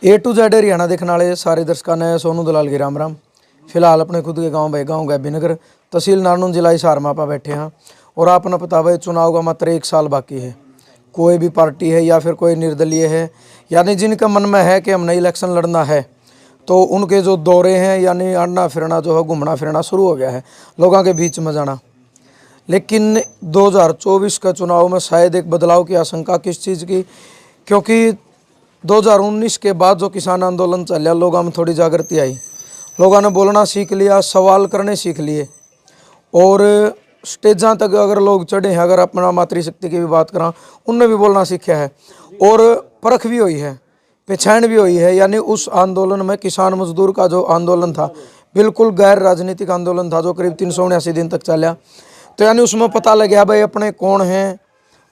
A to Z Haryana देखने वाले सारे दर्शकों ने सोनू दलाल की राम राम। फिलहाल अपने खुद के गांव गैबीनगर तहसील नारनून जिला हिसार में आप बैठे हैं और आपने पता भाई चुनाव का मात्र 1 साल बाकी है। कोई भी पार्टी है या फिर कोई निर्दलीय है यानी जिनका मन में है कि हमने इलेक्शन लड़ना है तो उनके जो दौरे हैं यानी आना फिरना जो है घूमना फिरना शुरू हो गया है, लोगों के बीच में जाना। लेकिन 2024 का चुनाव में शायद एक बदलाव की आशंका किस चीज़ की, क्योंकि 2019 के बाद जो किसान आंदोलन चल लोगों में थोड़ी जागृति आई, लोगों ने बोलना सीख लिया, सवाल करने सीख लिए और स्टेजां तक अगर लोग चढ़े हैं, अगर अपना मातृशक्ति की भी बात करा उनने भी बोलना सीखा है और परख भी हुई है, पहचान भी हुई है। यानी उस आंदोलन में किसान मजदूर का जो आंदोलन था बिल्कुल गैर राजनीतिक आंदोलन था जो करीब 379 दिन तक चला। तो यानी उसमें पता लग गया भाई अपने कौन हैं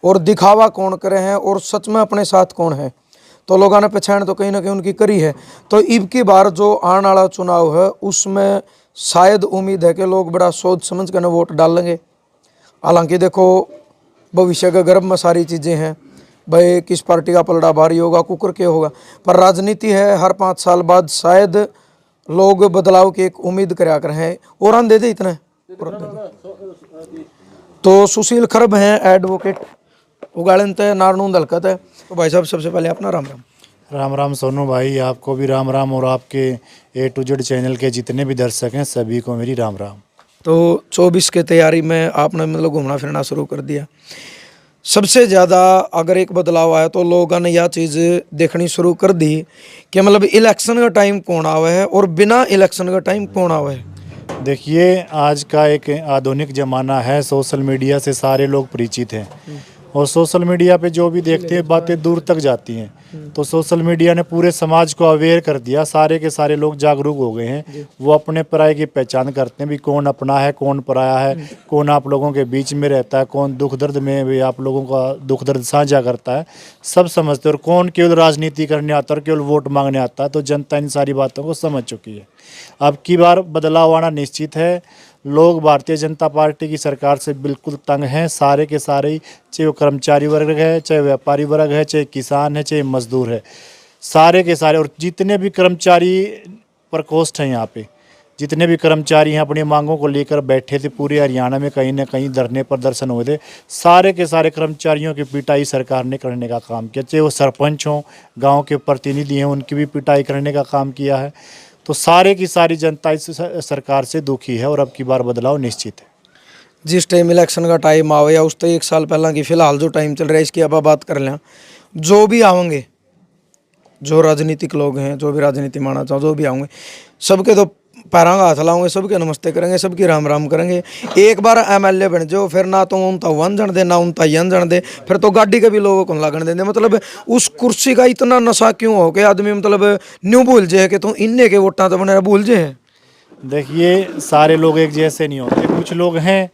और दिखावा कौन करे हैं और सच में अपने साथ कौन है। तो लोगों ने पहचान तो कहीं ना कहीं उनकी करी है। तो अब की बार जो आने वाला चुनाव है उसमें शायद उम्मीद है कि लोग बड़ा सोच समझ कर वोट डालेंगे। हालांकि देखो भविष्य के गर्भ में सारी चीज़ें हैं, भाई किस पार्टी का पलड़ा भारी होगा, कुकर के होगा, पर राजनीति है। हर 5 साल बाद शायद लोग बदलाव की एक उम्मीद करा कर हैं और दे दे इतने। तो सुशील खरब हैं एडवोकेट उगाड़न तय नारनून दलकत है। तो भाई साहब सबसे पहले अपना राम राम। राम राम सोनू भाई, आपको भी राम राम और आपके ए टू जेड चैनल के जितने भी दर्शक हैं सभी को मेरी राम राम। तो 24 के तैयारी में आपने मतलब घूमना फिरना शुरू कर दिया। सबसे ज़्यादा अगर एक बदलाव आया तो लोगों ने यह चीज़ देखनी शुरू कर दी कि मतलब इलेक्शन का टाइम कौन आवा है और बिना इलेक्शन का टाइम कौन आवा है। देखिए, आज का एक आधुनिक ज़माना है, सोशल मीडिया से सारे लोग परिचित हैं और सोशल मीडिया पे जो भी देखते हैं बातें दूर तक जाती हैं। तो सोशल मीडिया ने पूरे समाज को अवेयर कर दिया, सारे के सारे लोग जागरूक हो गए हैं। वो अपने पराये की पहचान करते हैं भी कौन अपना है कौन पराया है, कौन आप लोगों के बीच में रहता है, कौन दुख दर्द में भी आप लोगों का दुख दर्द साझा करता है, सब समझते हैं। और कौन केवल राजनीति करने आता है और केवल वोट मांगने आता है। तो जनता इन सारी बातों को समझ चुकी है। अब की बार बदलाव आना निश्चित है। लोग भारतीय जनता पार्टी की सरकार से बिल्कुल तंग हैं, सारे के सारे, चाहे वो कर्मचारी वर्ग है, चाहे व्यापारी वर्ग है, चाहे किसान है, चाहे मजदूर है, सारे के सारे। और जितने भी कर्मचारी प्रकोष्ठ हैं यहाँ पे, जितने भी कर्मचारी हैं अपनी मांगों को लेकर बैठे थे, पूरे हरियाणा में कहीं ना कहीं धरने प्रदर्शन हुए थे, सारे के सारे कर्मचारियों की पिटाई सरकार ने करने का काम किया। चाहे वो सरपंच हों, गाँव के प्रतिनिधि हैं, उनकी भी पिटाई करने का काम किया है। तो सारे की सारी जनता इस सरकार से दुखी है और अब की बार बदलाव निश्चित है। जिस टाइम इलेक्शन का टाइम आवे या उस तो 1 साल पहला की फिलहाल जो टाइम चल रहा है इसकी अब बात कर लें। जो भी आवेंगे, जो राजनीतिक लोग हैं, जो भी राजनीति माना चाहो, जो भी आएंगे, सबके तो पैरों का हाथ लाओगे, सबके नमस्ते करेंगे, सबकी राम राम करेंगे। एक बार एमएलए बन जाओ फिर ना तो उनता वन जन दे ना उनता यन जन दे, फिर तो गाड़ी के भी लोगों को लगन देंगे। मतलब उस कुर्सी का इतना नशा क्यों हो के आदमी मतलब न्यू भूल जाए कि तुम इन्ने के वोटा तो बने भूल जाए। देखिए, सारे लोग एक जैसे नहीं होते। कुछ लोग हैं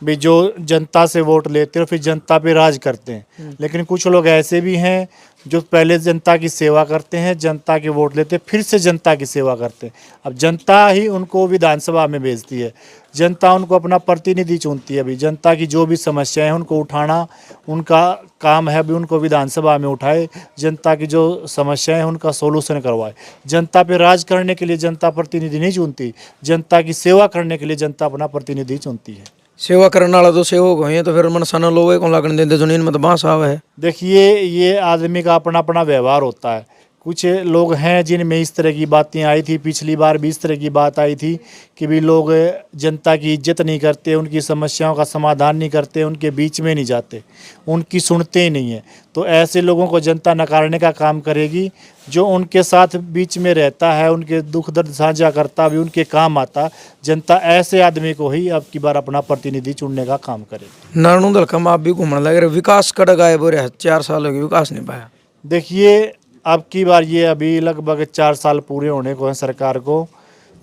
भी जो जनता से वोट लेते हैं और फिर जनता पे राज करते हैं, लेकिन कुछ लोग ऐसे भी हैं जो पहले जनता की सेवा करते हैं, जनता के वोट लेते हैं, फिर से जनता की सेवा करते हैं। अब जनता ही उनको विधानसभा में भेजती है, जनता उनको अपना प्रतिनिधि चुनती है। अभी जनता की जो भी समस्याएं हैं उनको उठाना उनका काम है। अभी उनको विधानसभा में उठाए, जनता की जो समस्याएं हैं उनका सोल्यूशन करवाए। जनता पे राज करने के लिए जनता प्रतिनिधि नहीं चुनती, जनता की सेवा करने के लिए जनता अपना प्रतिनिधि चुनती है। सेवा करने वाला तो सेवक हो तो फिर मन सन लोग को लगन देते जो में तो बांस आवा है। देखिए, ये आदमी का अपना अपना व्यवहार होता है। कुछ लोग हैं जिनमें इस तरह की बातें आई थी, पिछली बार भी इस तरह की बात आई थी कि भी लोग जनता की इज्जत नहीं करते, उनकी समस्याओं का समाधान नहीं करते, उनके बीच में नहीं जाते, उनकी सुनते ही नहीं है। तो ऐसे लोगों को जनता नकारने का काम करेगी। जो उनके साथ बीच में रहता है, उनके दुख दर्द साझा करता भी, उनके काम आता, जनता ऐसे आदमी को ही अब की बार अपना प्रतिनिधि चुनने का काम करेगी। नारनून दलकम आप भी घूमने लगे रहे, विकास कड़ गायब हो रहा है, 4 साल हो गए विकास नहीं पाया। देखिए, अब की बार ये अभी लगभग 4 साल पूरे होने को हैं सरकार को।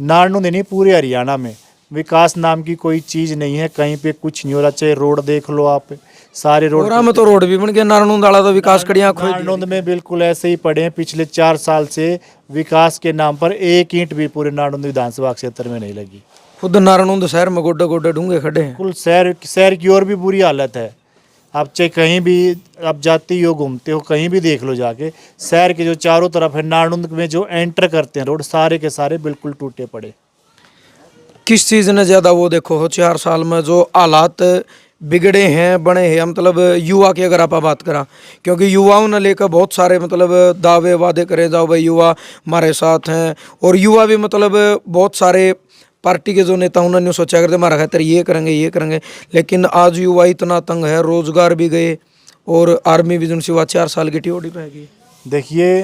नारनून नहीं, पूरे हरियाणा में विकास नाम की कोई चीज़ नहीं है, कहीं पे कुछ नहीं हो रहा। चाहे रोड देख लो आप, सारे रोड में तो रोड भी बन गया, नारनून दाला तो विकास कड़ियाँ नारनून में बिल्कुल ऐसे ही पड़े हैं। पिछले 4 साल से विकास के नाम पर एक ईंट भी पूरे नारनून विधानसभा क्षेत्र में नहीं लगी। खुद नारनून शहर में गोड्डे गोड्डे ढूंगे खड़े हैं। कुल शहर की और भी बुरी हालत है। आप चाहे कहीं भी आप जाते हो घूमते हो, कहीं भी देख लो जाके, शहर के जो चारों तरफ है नारनौंद में जो एंटर करते हैं रोड, सारे के सारे बिल्कुल टूटे पड़े। किस चीज़ ने ज़्यादा वो देखो हो 4 साल में जो हालात बिगड़े हैं बने हैं, मतलब युवा की अगर आप बात करा, क्योंकि युवाओं ने लेकर बहुत सारे मतलब दावे वादे करे जाओ भाई युवा हमारे साथ हैं, और युवा भी मतलब बहुत सारे पार्टी के जो नेता उन्होंने सोचा करते हमारा खातर ये करेंगे, लेकिन आज युवा इतना तंग है, रोजगार भी गए और आर्मी भी जिनसे हुआ 4 साल की टीओडी पाएगी। देखिए,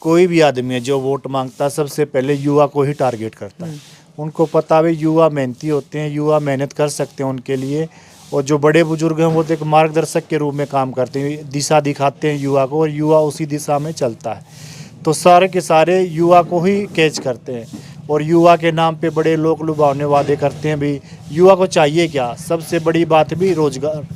कोई भी आदमी है जो वोट मांगता है सबसे पहले युवा को ही टारगेट करता है। उनको पता है युवा मेहनती होते हैं, युवा मेहनत कर सकते हैं उनके लिए, और जो बड़े बुजुर्ग हैं वो तो एक मार्गदर्शक के रूप में काम करते हैं, दिशा दिखाते हैं युवा को, और युवा उसी दिशा में चलता है। तो सारे के सारे युवा को ही कैच करते हैं, और युवा के नाम पे बड़े लोग लुभावने वादे करते हैं। भी युवा को चाहिए क्या? सबसे बड़ी बात भी रोजगार।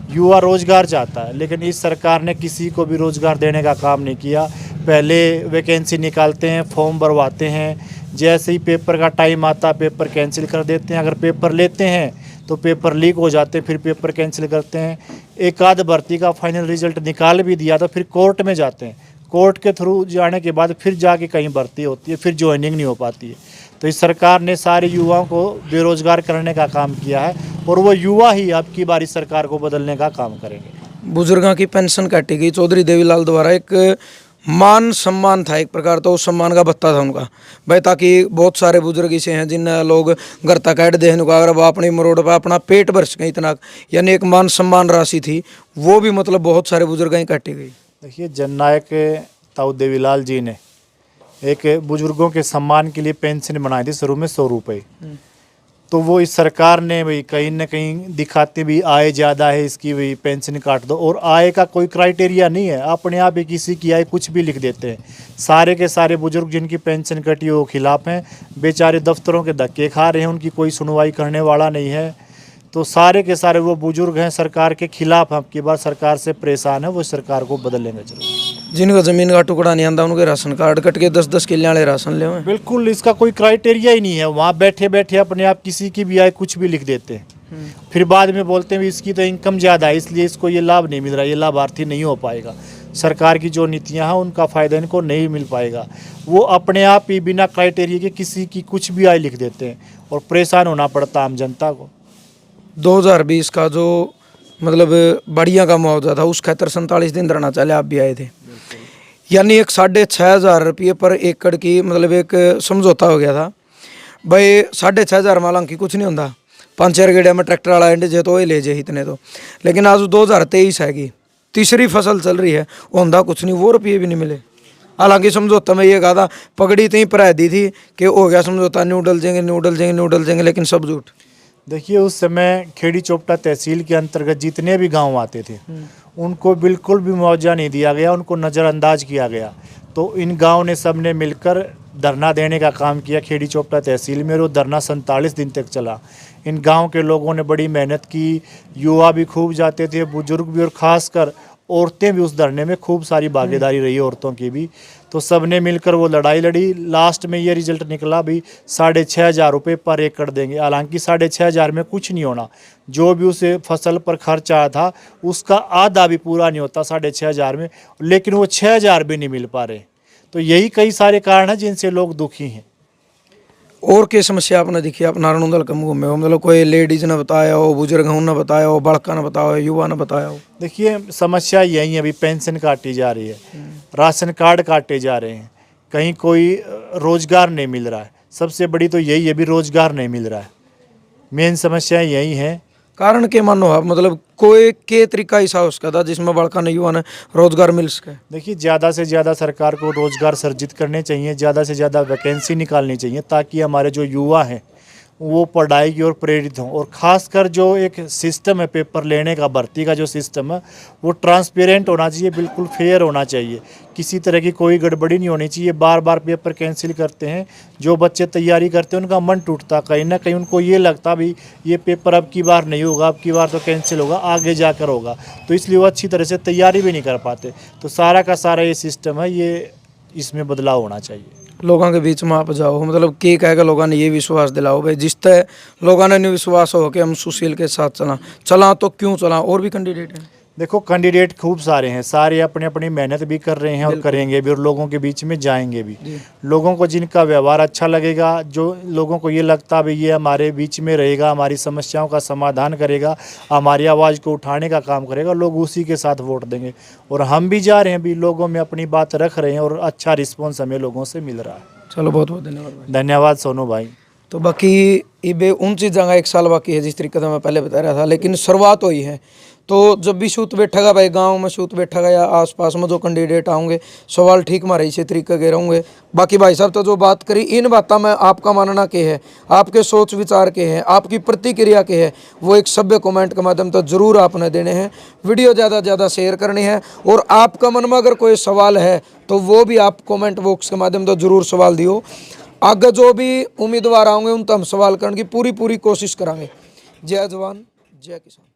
युवा रोजगार चाहता है, लेकिन इस सरकार ने किसी को भी रोजगार देने का काम नहीं किया। पहले वैकेंसी निकालते हैं, फॉर्म भरवाते हैं, जैसे ही पेपर का टाइम आता पेपर कैंसिल कर देते हैं। अगर पेपर लेते हैं तो पेपर लीक हो जाते हैं, फिर पेपर कैंसिल करते हैं। एक आध भर्ती का फाइनल रिजल्ट निकाल भी दिया तो फिर कोर्ट में जाते हैं, कोर्ट के थ्रू जाने के बाद फिर जाके कहीं भर्ती होती है, फिर ज्वाइनिंग नहीं हो पाती है। तो इस सरकार ने सारे युवाओं को बेरोजगार करने का काम किया है, और वो युवा ही अब की बार इस सरकार को बदलने का काम करेंगे। बुजुर्गों की पेंशन काटी गई, चौधरी देवीलाल द्वारा एक मान सम्मान था एक प्रकार, तो उस सम्मान का भत्ता था उनका भाई, ताकि बहुत सारे बुजुर्ग ऐसे हैं जिन लोग घर तक ऐड देने को अगर वो अपनी मरोड़ पर अपना पेट भर सकें इतना, यानी एक मान सम्मान राशि थी, वो भी मतलब बहुत सारे बुजुर्गों की काटी गई। देखिए, जननायक ताऊ देवीलाल जी ने एक बुजुर्गों के सम्मान के लिए पेंशन बनाई थी शुरू में 100 रुपये। तो वो इस सरकार ने भाई कहीं ना कहीं दिखाते भी आय ज़्यादा है इसकी, भाई पेंशन काट दो, और आय का कोई क्राइटेरिया नहीं है, अपने आप ही किसी की आय कुछ भी लिख देते हैं। सारे के सारे बुजुर्ग जिनकी पेंशन कटी वो खिलाफ हैं, बेचारे दफ्तरों के धक्के खा रहे हैं, उनकी कोई सुनवाई करने वाला नहीं है। तो सारे के सारे वो बुजुर्ग हैं सरकार के खिलाफ, अब की बार सरकार से परेशान है, वो सरकार को बदलेंगे जरूर। जिनका जमीन का टुकड़ा नहीं आता उनके राशन कार्ड कट के 10-10 किले वाले राशन ले। बिल्कुल, इसका कोई क्राइटेरिया ही नहीं है, वहाँ बैठे बैठे अपने आप किसी की भी आय कुछ भी लिख देते हैं, फिर बाद में बोलते हैं इसकी तो इनकम ज़्यादा है इसलिए इसको ये लाभ नहीं मिल रहा, ये लाभार्थी नहीं हो पाएगा। सरकार की जो नीतियाँ हैं उनका फ़ायदा इनको नहीं मिल पाएगा। वो अपने आप ही बिना क्राइटेरिया के किसी की कुछ भी आय लिख देते हैं, और परेशान होना पड़ता आम जनता को। 2020 का जो मतलब बढ़िया का मुआवजा था उस खातर 47 दिन धरना चले, आप भी आए थे, यानी एक 6,500 रुपये पर एकड़ की मतलब एक समझौता हो गया था भाई। 6,500 माला की कुछ नहीं होता, 5-4 गेड़िया में ट्रैक्टर वाला एंड जे तो ये ले जाए इतने तो, लेकिन आज 2023 हैगी, तीसरी फसल चल रही है, वो होंदा कुछ नहीं, वो रुपये भी नहीं मिले। हालांकि समझौता में ये कहा था, पगड़ी इतनी पर दी थी कि हो गया समझौता, न्यूडल देंगे, लेकिन सब झूठ। देखिए, उस समय खेड़ी चोपटा तहसील के अंतर्गत जितने भी गांव आते थे उनको बिल्कुल भी मुआवजा नहीं दिया गया, उनको नज़रअंदाज किया गया। तो इन गांव ने सब ने मिलकर धरना देने का काम किया खेड़ी चोपटा तहसील में, और वो धरना 47 दिन तक चला। इन गांव के लोगों ने बड़ी मेहनत की, युवा भी खूब जाते थे, बुजुर्ग भी, और ख़ासकर औरतें भी उस धरने में खूब सारी भागीदारी रही औरतों की भी। तो सब ने मिलकर वो लड़ाई लड़ी, लास्ट में ये रिजल्ट निकला भी 6,500 रुपये पर एकड़ देंगे। हालांकि 6,500 में कुछ नहीं होना, जो भी उस फसल पर खर्च आया था उसका आधा भी पूरा नहीं होता 6,500 में, लेकिन वो 6,000 भी नहीं मिल पा रहे। तो यही कई सारे कारण हैं जिनसे लोग दुखी हैं। और क्या समस्या आपने देखी? आप नारायणगढ़ कम घूमे हो, मतलब कोई लेडीज ने बताया हो, बुजुर्ग ने बताया हो, बड़का ने बताया हो, युवा ने बताया हो? देखिए, समस्या यही है, अभी पेंशन काटी जा रही है, राशन कार्ड काटे जा रहे हैं, कहीं कोई रोजगार नहीं मिल रहा है। सबसे बड़ी तो यही है, भी रोजगार नहीं मिल रहा है, मेन समस्या यही है। कारण के मानो आप, मतलब कोई के तरीका ऐसा उसका था जिसमें बड़का ने युवा ने रोजगार मिल सके? देखिए, ज़्यादा से ज़्यादा सरकार को रोज़गार सर्जित करने चाहिए, ज़्यादा से ज़्यादा वैकेंसी निकालनी चाहिए, ताकि हमारे जो युवा हैं वो पढ़ाई की ओर प्रेरित हों। और ख़ासकर जो एक सिस्टम है पेपर लेने का, भर्ती का जो सिस्टम है वो ट्रांसपेरेंट होना चाहिए, बिल्कुल फेयर होना चाहिए, किसी तरह की कोई गड़बड़ी नहीं होनी चाहिए। बार बार पेपर कैंसिल करते हैं, जो बच्चे तैयारी करते हैं उनका मन टूटता, कहीं ना कहीं उनको ये लगता भी ये पेपर अब की बार नहीं होगा, अब की बार तो कैंसिल होगा, आगे जाकर होगा, तो इसलिए वो अच्छी तरह से तैयारी भी नहीं कर पाते। तो सारा का सारा ये सिस्टम है, ये इसमें बदलाव होना चाहिए। लोगों के बीच में आप जाओ, मतलब के कहेगा लोगों ने ये विश्वास दिलाओ भाई, जिस तरह लोगों ने नहीं विश्वास हो कि हम सुशील के साथ चला तो क्यों चला। और भी कैंडिडेट हैं? देखो कैंडिडेट खूब सारे हैं, सारे अपनी अपनी मेहनत भी कर रहे हैं और करेंगे भी, और लोगों के बीच में जाएंगे भी। लोगों को जिनका व्यवहार अच्छा लगेगा, जो लोगों को ये लगता है ये हमारे बीच में रहेगा, हमारी समस्याओं का समाधान करेगा, हमारी आवाज़ को उठाने का काम करेगा, लोग उसी के साथ वोट देंगे। और हम भी जा रहे हैं भी, लोगों में अपनी बात रख रहे हैं और अच्छा रिस्पॉन्स हमें लोगों से मिल रहा है। चलो बहुत बहुत धन्यवाद भाई। धन्यवाद सोनू भाई। तो बाकी ये उन चीज़ों का 1 साल बाकी है जिस तरीके से मैं पहले बता रहा था, लेकिन शुरुआत हुई है। तो जब भी शूट बैठेगा भाई, गांव में शूट बैठेगा या आसपास में जो कैंडिडेट आएंगे, सवाल ठीक मारे इसी तरीके के रहूँगे। बाकी भाई साहब तो जो बात करी, इन बातों में आपका मानना के है, आपके सोच विचार के हैं, आपकी प्रतिक्रिया के है, वो एक सभ्य कमेंट के माध्यम तो जरूर आपने देने हैं। वीडियो ज़्यादा से ज़्यादा शेयर करनी है, और आपका मन में अगर कोई सवाल है तो वो भी आप कमेंट बॉक्स के माध्यम तो जरूर सवाल दियो। आगे जो भी उम्मीदवार आएंगे उन तक हम सवाल करने की पूरी कोशिश करांगे। जय जवान जय किसान।